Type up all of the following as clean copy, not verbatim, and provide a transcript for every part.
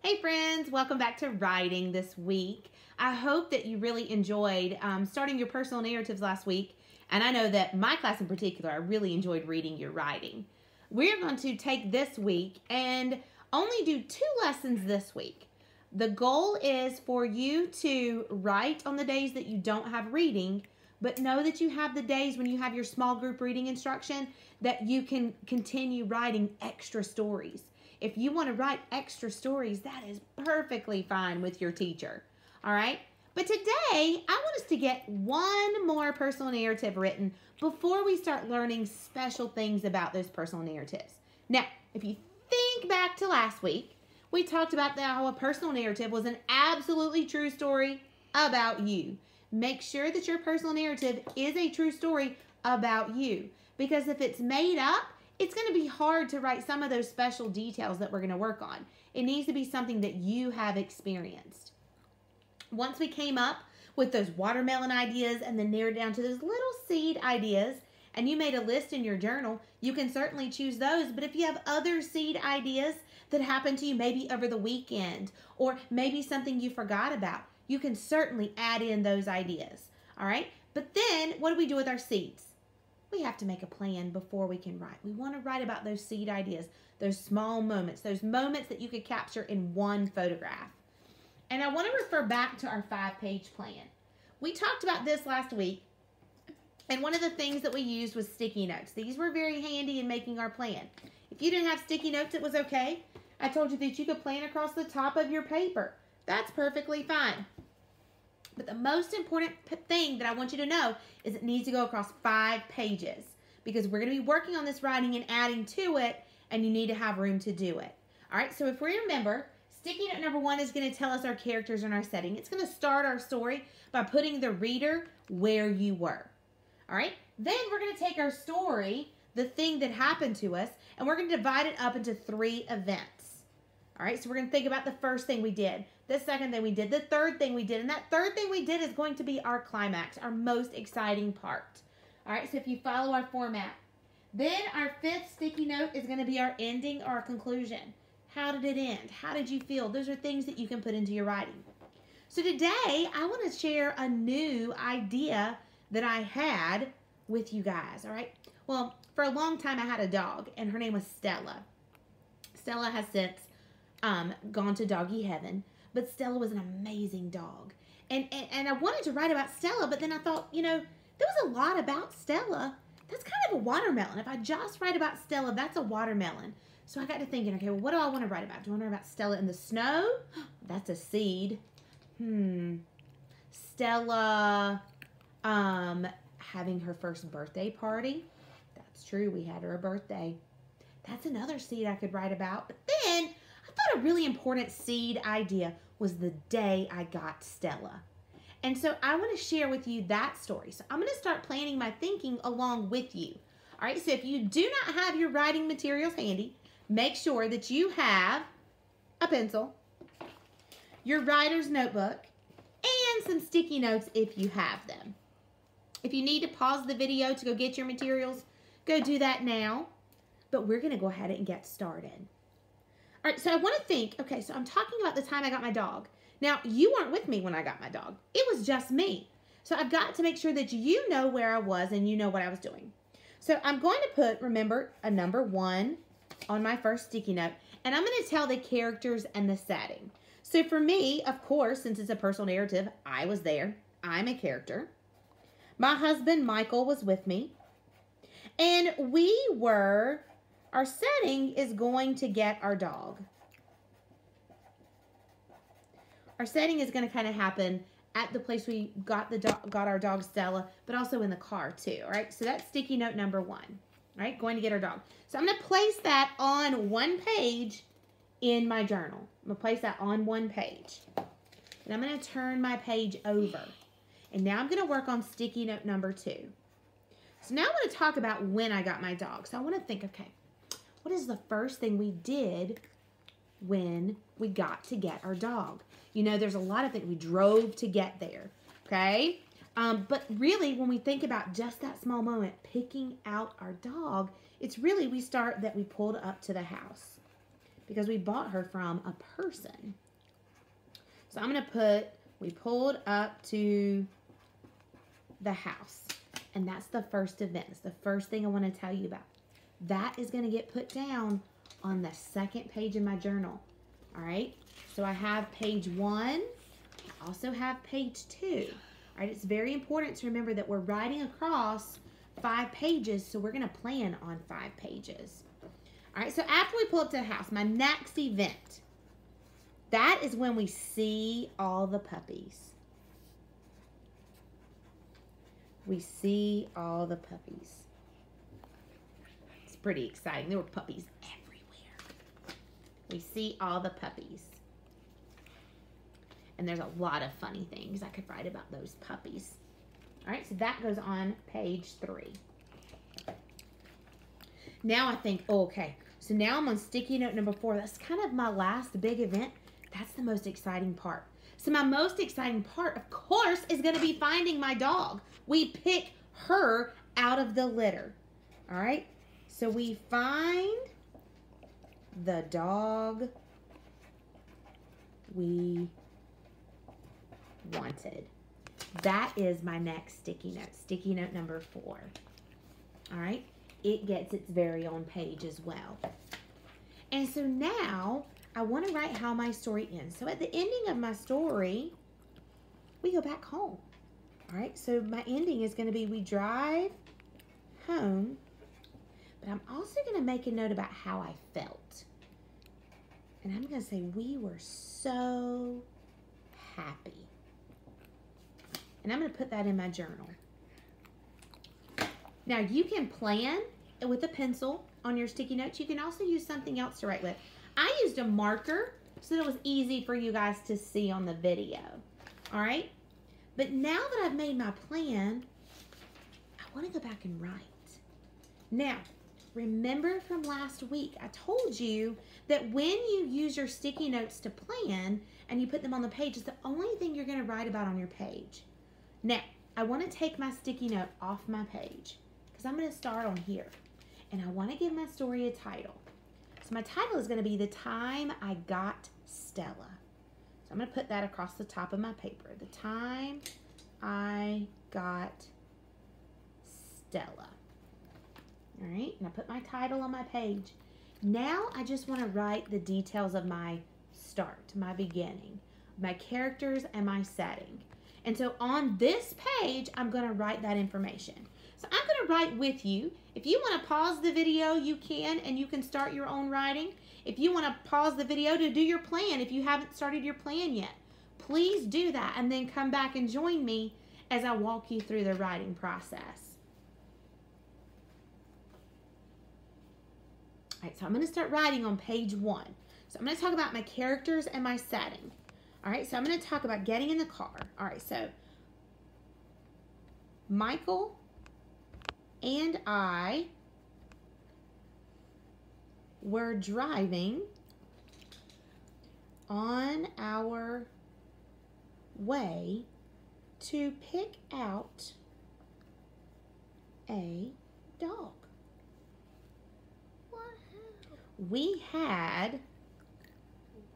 Hey friends, welcome back to Writing this week. I hope that you really enjoyed starting your personal narratives last week. And I know that my class in particular, I really enjoyed reading your writing. We're going to take this week and only do 2 lessons this week. The goal is for you to write on the days that you don't have reading, but know that you have the days when you have your small group reading instruction that you can continue writing extra stories. If you want to write extra stories, that is perfectly fine with your teacher. All right? But today, I want us to get one more personal narrative written before we start learning special things about those personal narratives. Now, if you think back to last week, we talked about how a personal narrative was an absolutely true story about you. Make sure that your personal narrative is a true story about you. Because if it's made up, it's going to be hard to write some of those special details that we're going to work on. It needs to be something that you have experienced. Once we came up with those watermelon ideas and then narrowed down to those little seed ideas, and you made a list in your journal, you can certainly choose those. But if you have other seed ideas that happened to you maybe over the weekend or maybe something you forgot about, you can certainly add in those ideas. All right? But then what do we do with our seeds? We have to make a plan before we can write. We want to write about those seed ideas, those small moments, those moments that you could capture in one photograph. And I want to refer back to our 5-page plan. We talked about this last week, and one of the things that we used was sticky notes. These were very handy in making our plan. If you didn't have sticky notes, it was okay. I told you that you could plan across the top of your paper. That's perfectly fine. But the most important thing that I want you to know is it needs to go across 5 pages because we're going to be working on this writing and adding to it, and you need to have room to do it. All right, so if we remember, sticky note number 1 is going to tell us our characters and our setting. It's going to start our story by putting the reader where you were. All right, then we're going to take our story, the thing that happened to us, and we're going to divide it up into 3 events. All right, so we're going to think about the first thing we did, the second thing we did, the third thing we did, and that third thing we did is going to be our climax, our most exciting part. All right, so if you follow our format, then our 5th sticky note is going to be our ending or our conclusion. How did it end? How did you feel? Those are things that you can put into your writing. So today, I want to share a new idea that I had with you guys, all right? Well, for a long time, I had a dog, and her name was Stella. Stella has since gone to doggy heaven, but Stella was an amazing dog. And I wanted to write about Stella, but then I thought, you know, there was a lot about Stella. That's kind of a watermelon. If I just write about Stella, that's a watermelon. So I got to thinking, okay, well, what do I want to write about? Do I want to write about Stella in the snow? That's a seed. Stella having her first birthday party. That's true. We had her a birthday. That's another seed I could write about. But then I thought a really important seed idea was the day I got Stella. And so I want to share with you that story. So I'm going to start planning my thinking along with you. All right, so if you do not have your writing materials handy, make sure that you have a pencil, your writer's notebook, and some sticky notes if you have them. If you need to pause the video to go get your materials, go do that now. But we're going to go ahead and get started. All right, so I want to think, okay, so I'm talking about the time I got my dog. Now, you weren't with me when I got my dog. It was just me. So I've got to make sure that you know where I was and you know what I was doing. So I'm going to put, remember, a number 1 on my first sticky note, and I'm going to tell the characters and the setting. So for me, of course, since it's a personal narrative, I was there. I'm a character. My husband, Michael, was with me. And our setting is going to get our dog. Our setting is going to kind of happen at the place we got our dog Stella, but also in the car too, all right? So that's sticky note number 1, all right? Going to get our dog. So I'm going to place that on 1 page in my journal. I'm going to place that on 1 page. And I'm going to turn my page over. And now I'm going to work on sticky note number 2. So now I want to talk about when I got my dog. So I want to think, okay, what is the first thing we did when we got to get our dog? You know, there's a lot of things. We drove to get there, okay? But really, when we think about just that small moment, picking out our dog, it's really we start that we pulled up to the house. because we bought her from a person. So I'm going to put, we pulled up to the house. And that's the first event. It's the first thing I want to tell you about. That is going to get put down on the second page of my journal. All right. So I have page 1. I also have page 2. All right. It's very important to remember that we're writing across 5 pages. So we're going to plan on 5 pages. All right. So after we pull up to the house, my next event, that is when we see all the puppies. We see all the puppies. It's pretty exciting. There were puppies everywhere. We see all the puppies. And there's a lot of funny things I could write about those puppies. All right, so that goes on page 3. Now I think, oh, okay, so now I'm on sticky note number 4. That's kind of my last big event. That's the most exciting part. So my most exciting part, of course, is going to be finding my dog. We pick her out of the litter. All right? So we find the dog we wanted. That is my next sticky note number 4. All right? It gets its very own page as well. And so now I want to write how my story ends. So at the ending of my story, we go back home. All right, so my ending is going to be we drive home, but I'm also going to make a note about how I felt. And I'm going to say we were so happy. And I'm going to put that in my journal. Now you can plan with a pencil on your sticky notes. You can also use something else to write with. I used a marker so that it was easy for you guys to see on the video. All right? But now that I've made my plan, I want to go back and write. Now, remember from last week, I told you that when you use your sticky notes to plan and you put them on the page, it's the only thing you're going to write about on your page. Now, I want to take my sticky note off my page because I'm going to start on here. And I want to give my story a title. So my title is going to be The Time I Got Stella. So I'm going to put that across the top of my paper. The Time I Got Stella. All right, and I put my title on my page. Now I just want to write the details of my start, my beginning, my characters and my setting. And so on this page, I'm going to write that information. So I'm going to write with you. If you want to pause the video, you can, and you can start your own writing. If you want to pause the video to do your plan, if you haven't started your plan yet, please do that and then come back and join me as I walk you through the writing process. All right, so I'm going to start writing on page 1. So I'm going to talk about my characters and my setting. All right, so I'm going to talk about getting in the car. All right, so Michael and I were driving on our way to pick out a dog. We had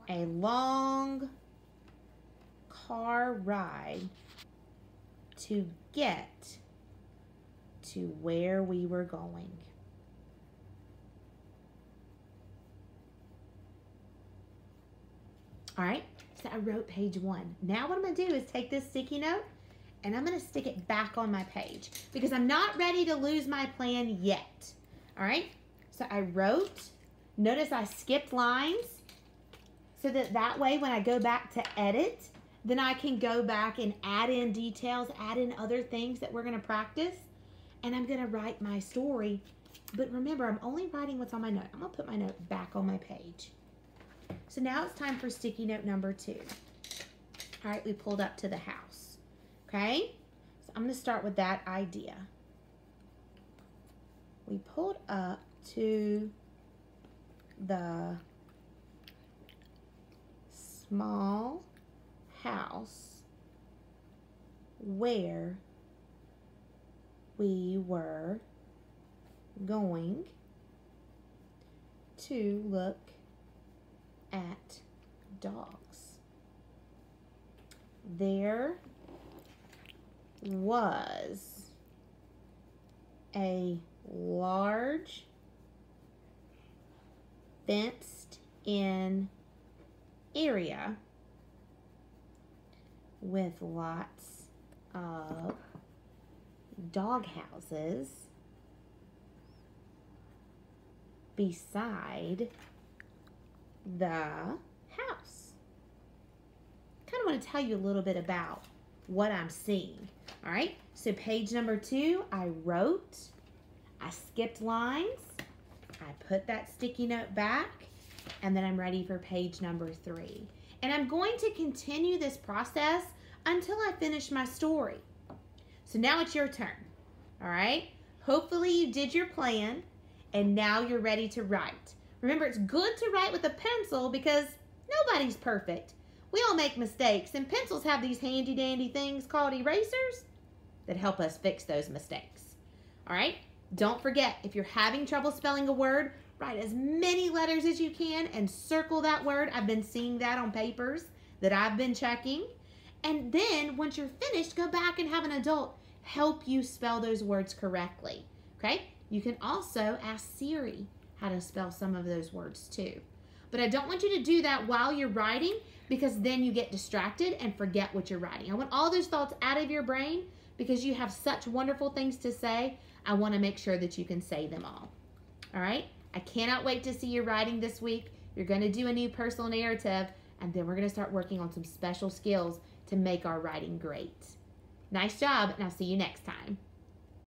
a long car ride to get to where we were going. All right, so I wrote page 1. Now what I'm going to do is take this sticky note and I'm going to stick it back on my page because I'm not ready to lose my plan yet. All right, so I wrote, notice I skipped lines so that way when I go back to edit, then I can go back and add in details, add in other things that we're going to practice, and I'm going to write my story. But remember, I'm only writing what's on my note. I'm going to put my note back on my page. So now it's time for sticky note number 2. All right, we pulled up to the house. Okay, so I'm going to start with that idea. We pulled up to the small house where we were going to look at dogs. There was a large fenced-in area with lots of dog houses beside the house. Kind of want to tell you a little bit about what I'm seeing. All right, so page number 2, I wrote, I skipped lines, I put that sticky note back, and then I'm ready for page number 3. And I'm going to continue this process until I finish my story. So now it's your turn, all right? Hopefully you did your plan, and now you're ready to write. Remember, it's good to write with a pencil because nobody's perfect. We all make mistakes, and pencils have these handy-dandy things called erasers that help us fix those mistakes. All right? Don't forget, if you're having trouble spelling a word, write as many letters as you can and circle that word. I've been seeing that on papers that I've been checking. And then, once you're finished, go back and have an adult help you spell those words correctly. Okay? You can also ask Siri how to spell some of those words too. But I don't want you to do that while you're writing because then you get distracted and forget what you're writing. I want all those thoughts out of your brain because you have such wonderful things to say. I want to make sure that you can say them all. All right? I cannot wait to see your writing this week. You're going to do a new personal narrative, and then we're going to start working on some special skills to make our writing great. Nice job, and I'll see you next time.